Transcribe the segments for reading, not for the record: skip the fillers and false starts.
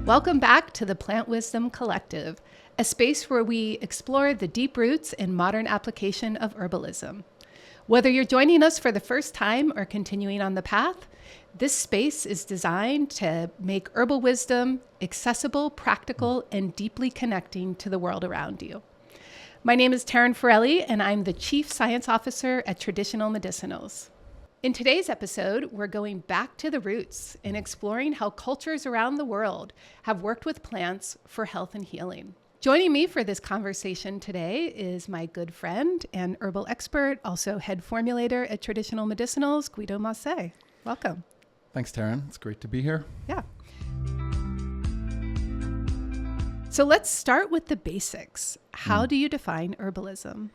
Welcome back to the Plant Wisdom Collective, a space where we explore the deep roots and modern application of herbalism. Whether you're joining us for the first time or continuing on the path, this space is designed to make herbal wisdom accessible, practical, and deeply connecting to the world around you. My name is Taryn Forrelli, and I'm the Chief Science Officer at Traditional Medicinals. In today's episode, we're going back to the roots and exploring how cultures around the world have worked with plants for health and healing. Joining me for this conversation today is my good friend and herbal expert, also head formulator at Traditional Medicinals, Guido Masé. Welcome. Thanks, Taryn. It's great to be here. Yeah. So let's start with the basics. How do you define herbalism?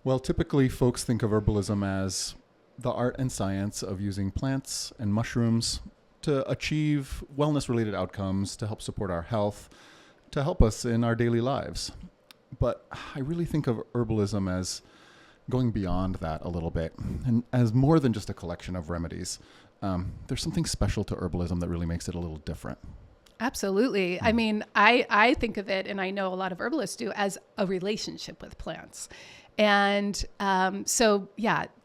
Well, typically folks think of herbalism as the art and science of using plants and mushrooms to achieve wellness-related outcomes, to help support our health, to help us in our daily lives. But I really think of herbalism as going beyond that a little bit, and as more than just a collection of remedies. There's something special to herbalism that really makes it a little different. Absolutely. I mean, I think of it, and I know a lot of herbalists do, as a relationship with plants. And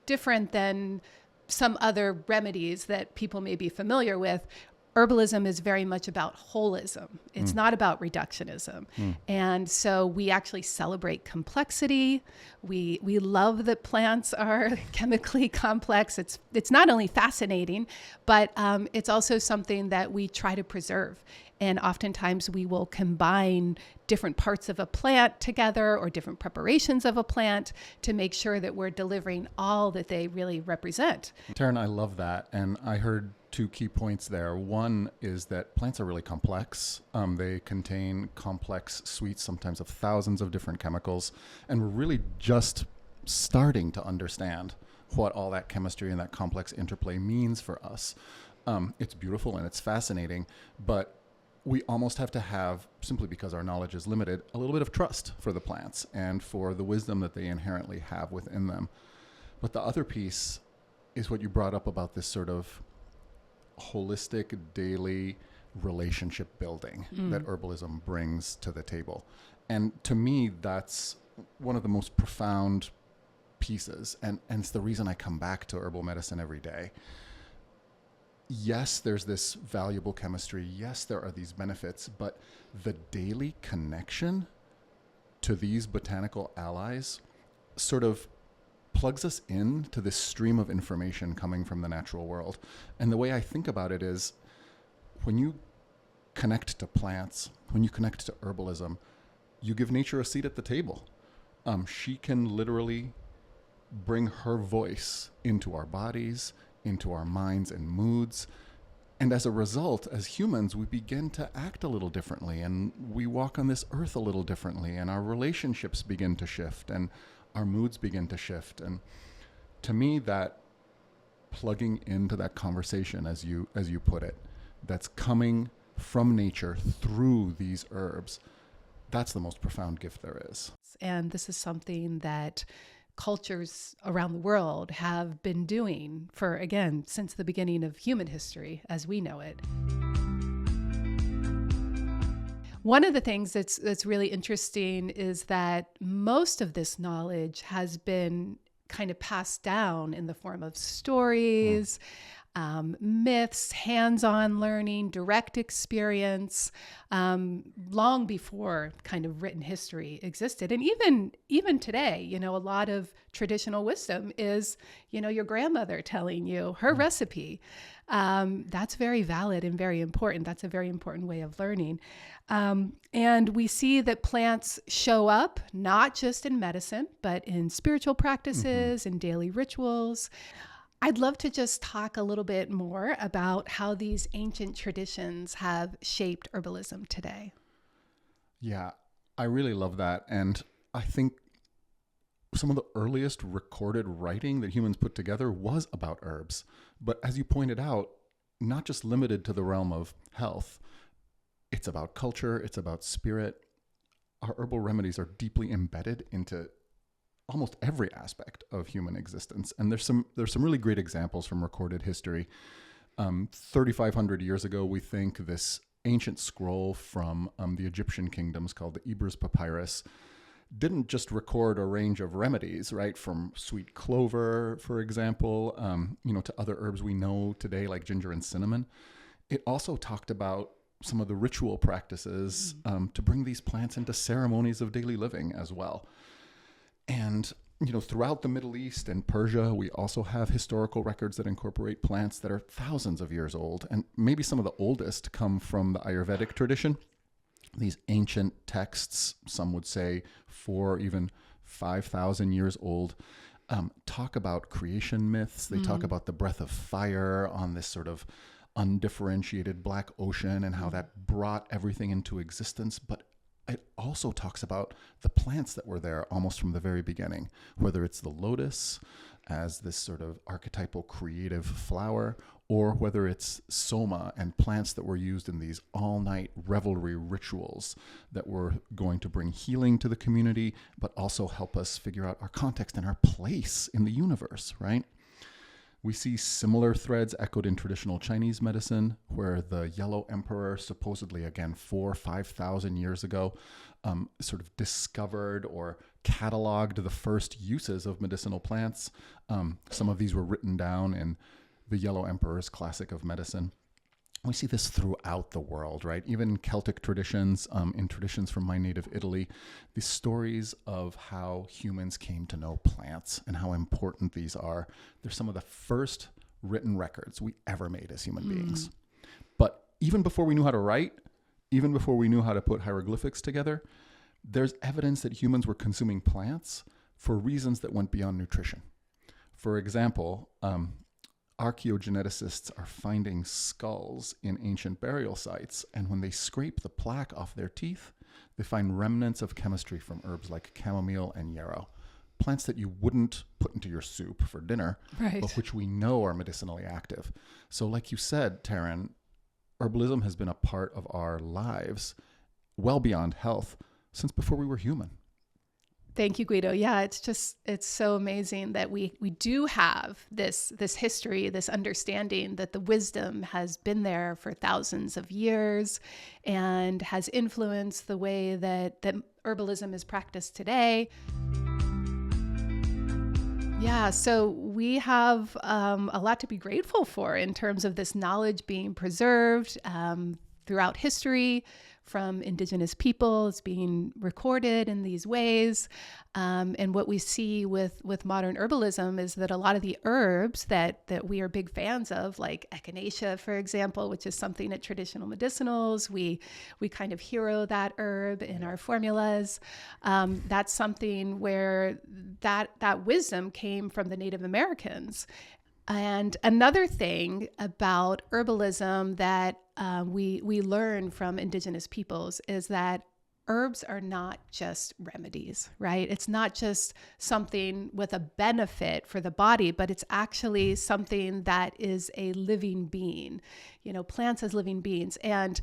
different than some other remedies that people may be familiar with, herbalism is very much about holism. It's not about reductionism. And so we actually celebrate complexity. We love that plants are chemically complex. It's not only fascinating, but it's also something that we try to preserve. And oftentimes we will combine different parts of a plant together or different preparations of a plant to make sure that we're delivering all that they really represent. Taryn, I love that. And I heard two key points there. One is that plants are really complex. They contain complex suites, sometimes of thousands of different chemicals. And we're really just starting to understand what all that chemistry and that complex interplay means for us. It's beautiful and it's fascinating, but we almost have to have, simply because our knowledge is limited, a little bit of trust for the plants and for the wisdom that they inherently have within them. But the other piece is what you brought up about this sort of holistic daily relationship building that herbalism brings to the table. And to me, that's one of the most profound pieces. And it's the reason I come back to herbal medicine every day. Yes, there's this valuable chemistry. Yes, there are these benefits, but the daily connection to these botanical allies sort of plugs us in to this stream of information coming from the natural world. And the way I think about it is when you connect to plants, when you connect to herbalism, you give nature a seat at the table. She can literally bring her voice into our bodies, into our minds and moods. And as a result, as humans, we begin to act a little differently, and we walk on this earth a little differently, and our relationships begin to shift, and our moods begin to shift. And to me, that plugging into that conversation, as you put it, that's coming from nature through these herbs, that's the most profound gift there is. And this is something that cultures around the world have been doing for, again, since the beginning of human history as we know it. One of the things that's really interesting is that most of this knowledge has been kind of passed down in the form of stories, myths, hands-on learning, direct experience, long before kind of written history existed. And even today, a lot of traditional wisdom is, your grandmother telling you her recipe. That's very valid and very important. That's a very important way of learning. And we see that plants show up not just in medicine, but in spiritual practices and daily rituals. I'd love to just talk a little bit more about how these ancient traditions have shaped herbalism today. Yeah, I really love that. And I think some of the earliest recorded writing that humans put together was about herbs. But as you pointed out, not just limited to the realm of health. It's about culture. It's about spirit. Our herbal remedies are deeply embedded into almost every aspect of human existence. And there's some really great examples from recorded history. 3,500 years ago, we think this ancient scroll from the Egyptian kingdoms called the Ebers Papyrus didn't just record a range of remedies, right? From sweet clover, for example, to other herbs we know today like ginger and cinnamon. It also talked about some of the ritual practices to bring these plants into ceremonies of daily living as well. And throughout the Middle East and Persia, we also have historical records that incorporate plants that are thousands of years old. And maybe some of the oldest come from the Ayurvedic tradition. These ancient texts, some would say 4, even 5,000 years old, talk about creation myths. They talk about the breath of fire on this sort of undifferentiated black ocean and how that brought everything into existence. But it also talks about the plants that were there almost from the very beginning, whether it's the lotus as this sort of archetypal creative flower, or whether it's soma and plants that were used in these all-night revelry rituals that were going to bring healing to the community, but also help us figure out our context and our place in the universe, right? We see similar threads echoed in traditional Chinese medicine, where the Yellow Emperor, supposedly again 4,000-5,000 years ago, sort of discovered or cataloged the first uses of medicinal plants. Some of these were written down in the Yellow Emperor's Classic of Medicine. We see this throughout the world, right? Even Celtic traditions, in traditions from my native Italy, the stories of how humans came to know plants and how important these are. They're some of the first written records we ever made as human beings. But even before we knew how to write, even before we knew how to put hieroglyphics together, there's evidence that humans were consuming plants for reasons that went beyond nutrition. For example, archaeogeneticists are finding skulls in ancient burial sites, and when they scrape the plaque off their teeth, they find remnants of chemistry from herbs like chamomile and yarrow, plants that you wouldn't put into your soup for dinner, Right. but which we know are medicinally active. So like you said, Taryn, herbalism has been a part of our lives well beyond health since before we were human. Thank you, Guido. Yeah, it's so amazing that we do have this history, this understanding that the wisdom has been there for thousands of years and has influenced the way that herbalism is practiced today. Yeah, so we have a lot to be grateful for in terms of this knowledge being preserved throughout history, from indigenous peoples being recorded in these ways. And what we see with modern herbalism is that a lot of the herbs that we are big fans of, like echinacea, for example, which is something at traditional medicinals, we kind of hero that herb in our formulas. That's something where that wisdom came from the Native Americans. And another thing about herbalism that we learn from indigenous peoples is that herbs are not just remedies, right? It's not just something with a benefit for the body, but it's actually something that is a living being, plants as living beings. And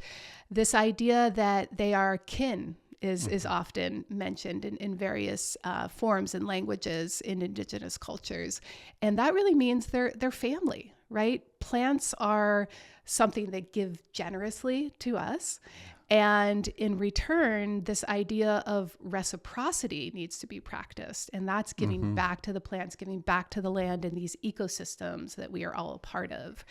this idea that they are kin is often mentioned in various forms and languages in indigenous cultures. And that really means they're family, right? Plants are something that give generously to us. And in return, this idea of reciprocity needs to be practiced. And that's giving back to the plants, giving back to the land and these ecosystems that we are all a part of.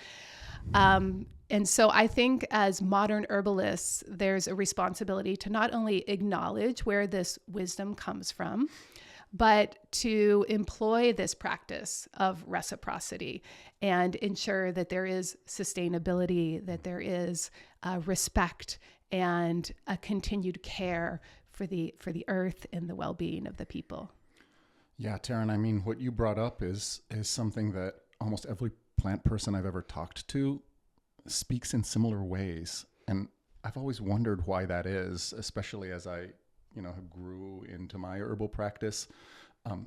And so I think as modern herbalists, there's a responsibility to not only acknowledge where this wisdom comes from, but to employ this practice of reciprocity and ensure that there is sustainability, that there is respect and a continued care for the earth and the well-being of the people. Yeah, Taryn, I mean, what you brought up is something that almost every plant person I've ever talked to speaks in similar ways. And I've always wondered why that is, especially as I, grew into my herbal practice.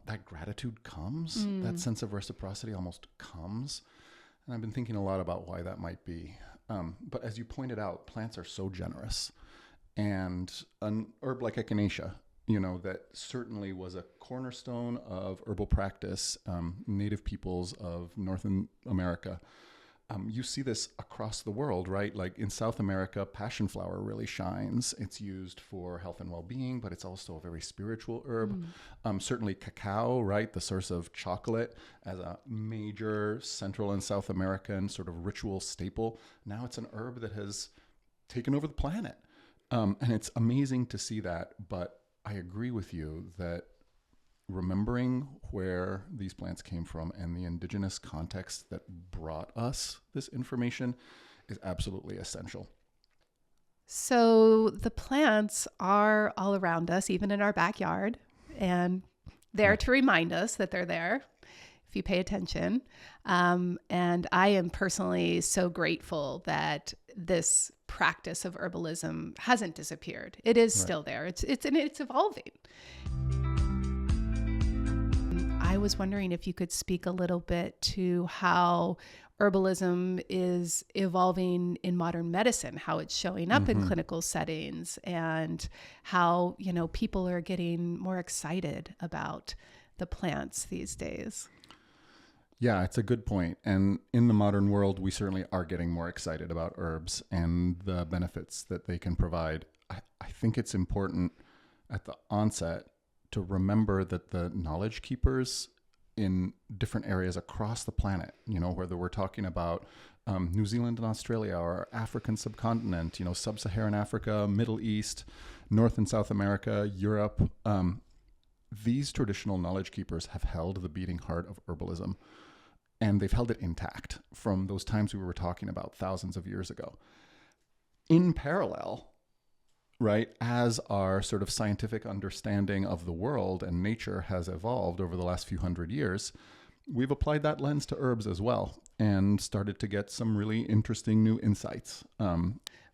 That gratitude comes, that sense of reciprocity almost comes. And I've been thinking a lot about why that might be. But as you pointed out, plants are so generous. And an herb like echinacea, that certainly was a cornerstone of herbal practice, native peoples of North America. You see this across the world, right? Like in South America, passion flower really shines. It's used for health and well-being, but it's also a very spiritual herb. Certainly cacao, right? The source of chocolate as a major Central and South American sort of ritual staple. Now it's an herb that has taken over the planet. And it's amazing to see that. But I agree with you that remembering where these plants came from and the indigenous context that brought us this information is absolutely essential. So the plants are all around us, even in our backyard, and there to remind us that they're there if you pay attention. And I am personally so grateful that this practice of herbalism hasn't disappeared. It is still there. It's evolving. I was wondering if you could speak a little bit to how herbalism is evolving in modern medicine, how it's showing up in clinical settings, and how, people are getting more excited about the plants these days. Yeah, it's a good point. And in the modern world, we certainly are getting more excited about herbs and the benefits that they can provide. I think it's important at the onset to remember that the knowledge keepers in different areas across the planet, whether we're talking about New Zealand and Australia or African subcontinent, sub-Saharan Africa, Middle East, North and South America, Europe, these traditional knowledge keepers have held the beating heart of herbalism, and they've held it intact from those times we were talking about thousands of years ago. In parallel, right, as our sort of scientific understanding of the world and nature has evolved over the last few hundred years, we've applied that lens to herbs as well and started to get some really interesting new insights.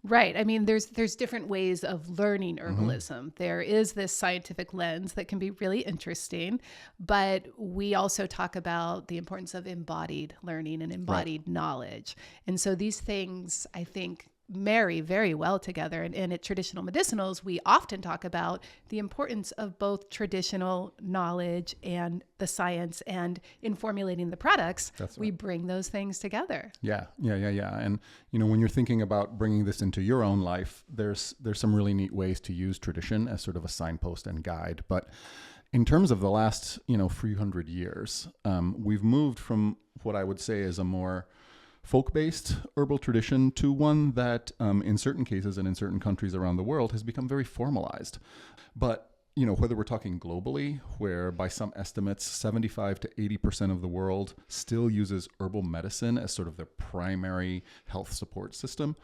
Right. I mean, there's different ways of learning herbalism. There is this scientific lens that can be really interesting, but we also talk about the importance of embodied learning and embodied knowledge. And so these things, I think, marry very well together. And at Traditional Medicinals, we often talk about the importance of both traditional knowledge and the science, and in formulating the products, we bring those things together. Yeah. And, when you're thinking about bringing this into your own life, there's some really neat ways to use tradition as sort of a signpost and guide. But in terms of the last, few hundred years, we've moved from what I would say is a more folk-based herbal tradition to one that in certain cases and in certain countries around the world has become very formalized. But, whether we're talking globally, where by some estimates, 75 to 80% of the world still uses herbal medicine as sort of their primary health support system,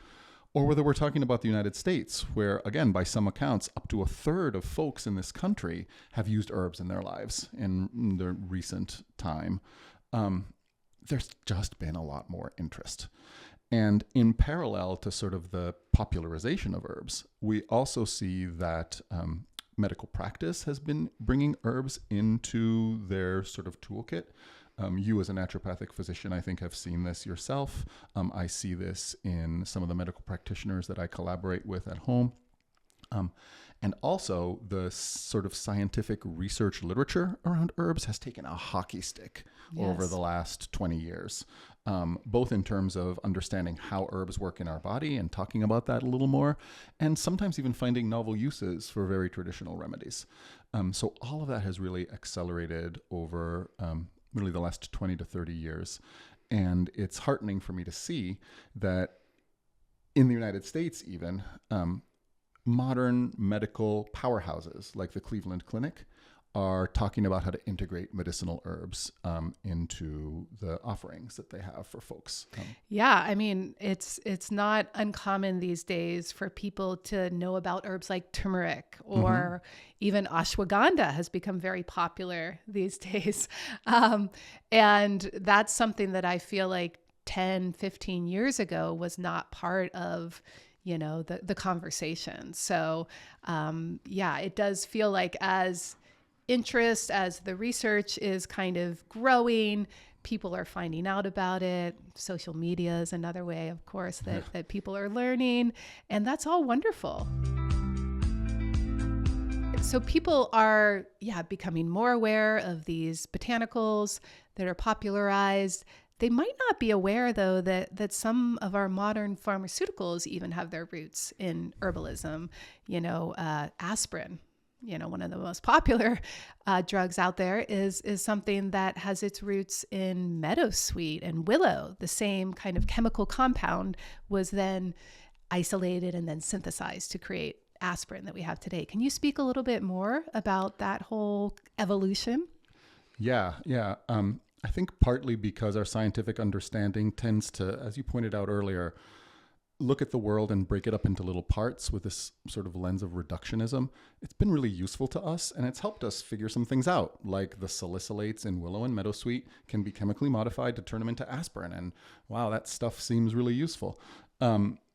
or whether we're talking about the United States, where, again, by some accounts, up to a third of folks in this country have used herbs in their lives in their recent time, there's just been a lot more interest. And in parallel to sort of the popularization of herbs, we also see that medical practice has been bringing herbs into their sort of toolkit. You as a naturopathic physician, I think, have seen this yourself. I see this in some of the medical practitioners that I collaborate with at home. And also the sort of scientific research literature around herbs has taken a hockey stick over the last 20 years, both in terms of understanding how herbs work in our body and talking about that a little more, and sometimes even finding novel uses for very traditional remedies. So all of that has really accelerated over really the last 20 to 30 years. And it's heartening for me to see that in the United States even, modern medical powerhouses like the Cleveland Clinic are talking about how to integrate medicinal herbs into the offerings that they have for folks. Yeah, I mean, it's not uncommon these days for people to know about herbs like turmeric, or even ashwagandha has become very popular these days. And that's something that I feel like 10, 15 years ago was not part of the conversation. So, it does feel like as the research is kind of growing, people are finding out about it. Social media is another way, of course, that people are learning, and that's all wonderful. So people are, becoming more aware of these botanicals that are popularized. They might not be aware, though, that some of our modern pharmaceuticals even have their roots in herbalism. Aspirin, one of the most popular drugs out there is something that has its roots in meadowsweet and willow. The same kind of chemical compound was then isolated and then synthesized to create aspirin that we have today. Can you speak a little bit more about that whole evolution? Yeah. I think partly because our scientific understanding tends to, as you pointed out earlier, look at the world and break it up into little parts with this sort of lens of reductionism. It's been really useful to us, and it's helped us figure some things out, like the salicylates in willow and meadowsweet can be chemically modified to turn them into aspirin. And wow, that stuff seems really useful.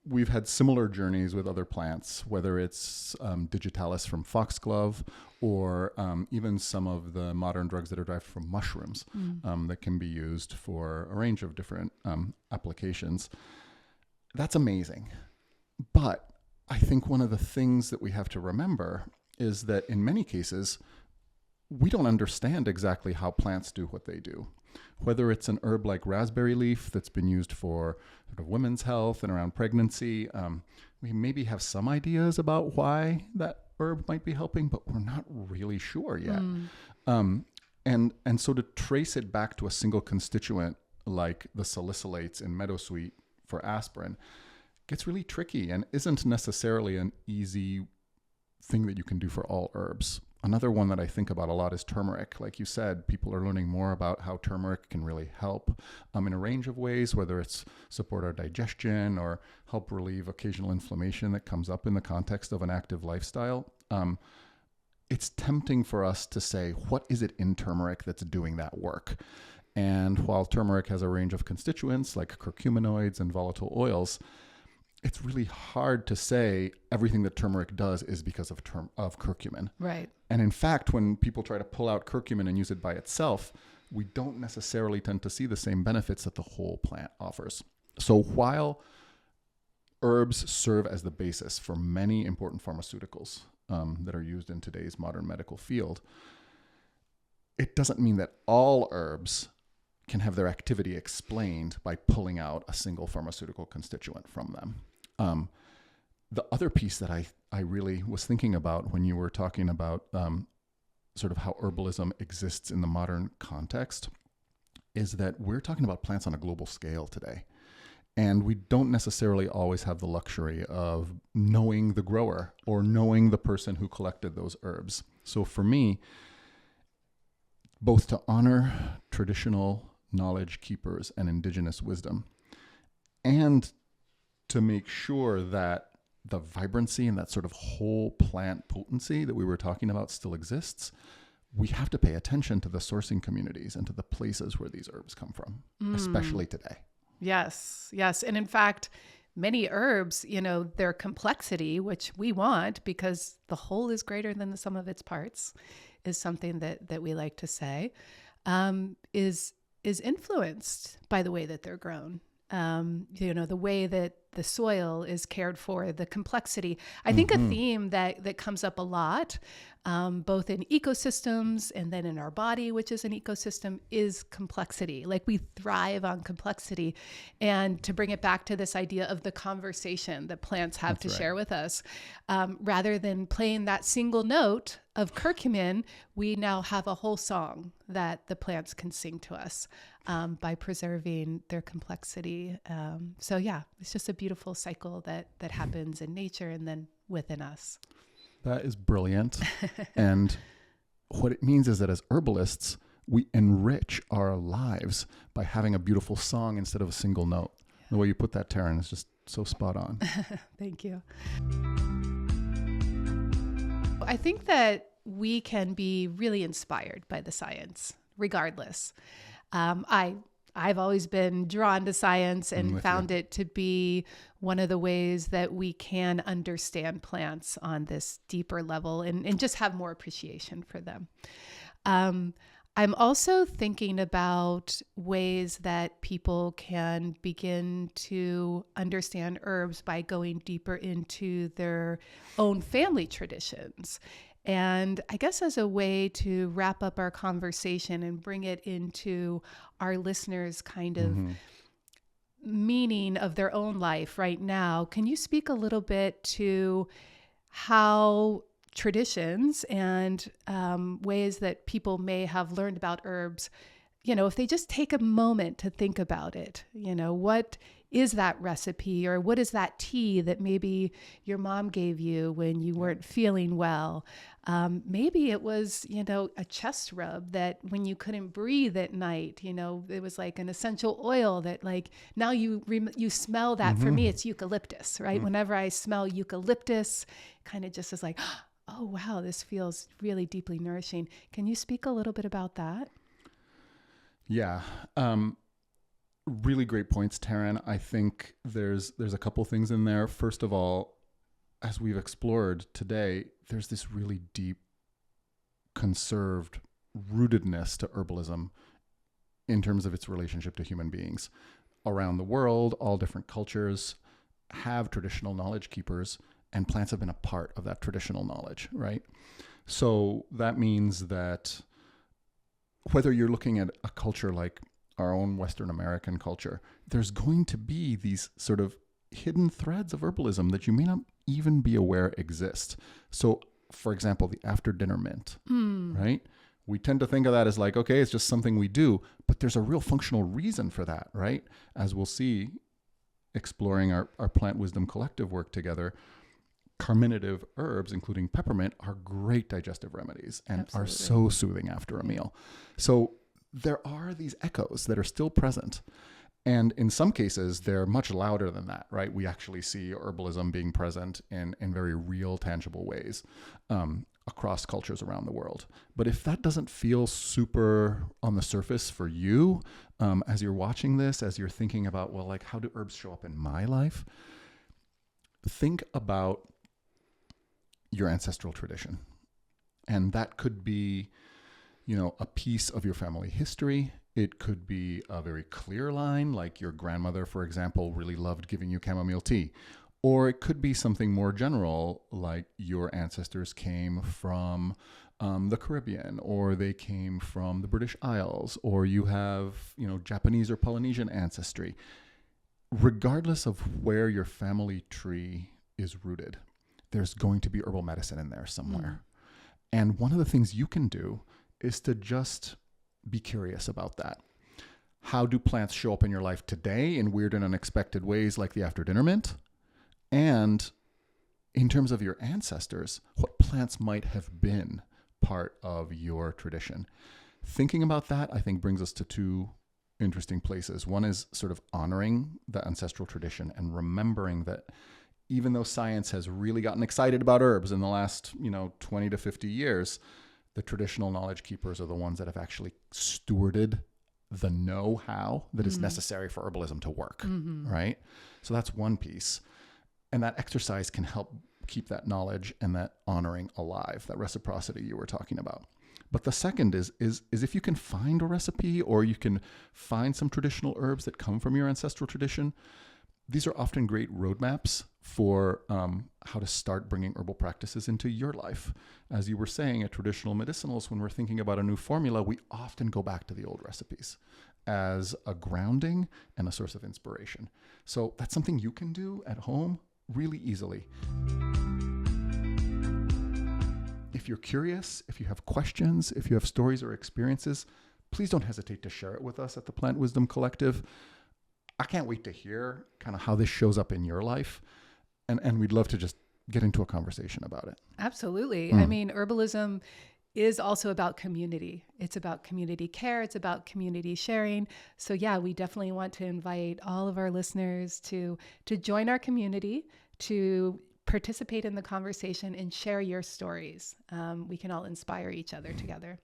We've had similar journeys with other plants, whether it's digitalis from foxglove or even some of the modern drugs that are derived from mushrooms that can be used for a range of different applications. That's amazing. But I think one of the things that we have to remember is that in many cases, we don't understand exactly how plants do what they do. Whether it's an herb like raspberry leaf that's been used for sort of women's health and around pregnancy, we maybe have some ideas about why that herb might be helping, but we're not really sure yet. And so to trace it back to a single constituent like the salicylates in meadowsweet for aspirin gets really tricky and isn't necessarily an easy thing that you can do for all herbs. Another one that I think about a lot is turmeric. Like you said, people are learning more about how turmeric can really help in a range of ways, whether it's support our digestion or help relieve occasional inflammation that comes up in the context of an active lifestyle. It's tempting for us to say, what is it in turmeric that's doing that work? And while turmeric has a range of constituents like curcuminoids and volatile oils, it's really hard to say everything that turmeric does is because of curcumin. Right. And in fact, when people try to pull out curcumin and use it by itself, we don't necessarily tend to see the same benefits that the whole plant offers. So while herbs serve as the basis for many important pharmaceuticals that are used in today's modern medical field, it doesn't mean that all herbs can have their activity explained by pulling out a single pharmaceutical constituent from them. The other piece that I really was thinking about when you were talking about sort of how herbalism exists in the modern context is that we're talking about plants on a global scale today. And we don't necessarily always have the luxury of knowing the grower or knowing the person who collected those herbs. So for me, both to honor traditional knowledge keepers and indigenous wisdom, and to make sure that the vibrancy and that sort of whole plant potency that we were talking about still exists, we have to pay attention to the sourcing communities and to the places where these herbs come from, especially today. Yes. And in fact, many herbs, their complexity, which we want because the whole is greater than the sum of its parts, is something that we like to say, is influenced by the way that they're grown. The way that the soil is cared for, the complexity. I think a theme that comes up a lot, both in ecosystems and then in our body, which is an ecosystem, is complexity. Like we thrive on complexity. And to bring it back to this idea of the conversation that plants have to share with us, rather than playing that single note of curcumin, we now have a whole song that the plants can sing to us by preserving their complexity. So yeah, it's just a beautiful cycle that happens in nature and then within us. That is brilliant. And what it means is that as herbalists, we enrich our lives by having a beautiful song instead of a single note. Yeah. The way you put that, Taryn, is just so spot on. Thank you. I think that we can be really inspired by the science, regardless. I've always been drawn to science and found it to be one of the ways that we can understand plants on this deeper level and just have more appreciation for them. I'm also thinking about ways that people can begin to understand herbs by going deeper into their own family traditions And I guess as a way to wrap up our conversation and bring it into our listeners' kind of meaning of their own life right now, can you speak a little bit to how traditions and ways that people may have learned about herbs, if they just take a moment to think about it, what is that recipe, or what is that tea that maybe your mom gave you when you weren't feeling well? Maybe it was, a chest rub that when you couldn't breathe at night, it was like an essential oil that like now you smell that. For me, it's eucalyptus, right? Whenever I smell eucalyptus, kind of just is like, oh, wow, this feels really deeply nourishing. Can you speak a little bit about that? Yeah. Really great points, Taryn. I think there's a couple things in there. First of all, as we've explored today, there's this really deep, conserved rootedness to herbalism in terms of its relationship to human beings. Around the world, all different cultures have traditional knowledge keepers, and plants have been a part of that traditional knowledge, right? So that means that whether you're looking at a culture like our own Western American culture, there's going to be these sort of hidden threads of herbalism that you may not even be aware exist. So, for example, the after dinner mint, right? We tend to think of that as like, okay, it's just something we do, but there's a real functional reason for that, right? As we'll see, exploring our Plant Wisdom Collective work together, carminative herbs, including peppermint, are great digestive remedies and are so soothing after a meal. So there are these echoes that are still present. And in some cases, they're much louder than that, right? We actually see herbalism being present in very real, tangible ways across cultures around the world. But if that doesn't feel super on the surface for you, as you're watching this, as you're thinking about, well, like, how do herbs show up in my life? Think about your ancestral tradition. And that could be, a piece of your family history. It could be a very clear line, like your grandmother, for example, really loved giving you chamomile tea. Or it could be something more general, like your ancestors came from the Caribbean, or they came from the British Isles, or you have, Japanese or Polynesian ancestry. Regardless of where your family tree is rooted, there's going to be herbal medicine in there somewhere. And one of the things you can do is to just be curious about that. How do plants show up in your life today in weird and unexpected ways, like the after dinner mint? And in terms of your ancestors, what plants might have been part of your tradition? Thinking about that, I think, brings us to two interesting places. One is sort of honoring the ancestral tradition and remembering that even though science has really gotten excited about herbs in the last, 20 to 50 years, the traditional knowledge keepers are the ones that have actually stewarded the know-how that is necessary for herbalism to work, right? So that's one piece. And that exercise can help keep that knowledge and that honoring alive, that reciprocity you were talking about. But the second is if you can find a recipe, or you can find some traditional herbs that come from your ancestral tradition, these are often great roadmaps for how to start bringing herbal practices into your life. As you were saying, at traditional medicinals, when we're thinking about a new formula, we often go back to the old recipes as a grounding and a source of inspiration. So that's something you can do at home really easily. If you're curious, if you have questions, if you have stories or experiences, please don't hesitate to share it with us at the Plant Wisdom Collective. I can't wait to hear kind of how this shows up in your life. And we'd love to just get into a conversation about it. Absolutely. I mean, herbalism is also about community. It's about community care. It's about community sharing. So yeah, we definitely want to invite all of our listeners to join our community, to participate in the conversation and share your stories. We can all inspire each other together.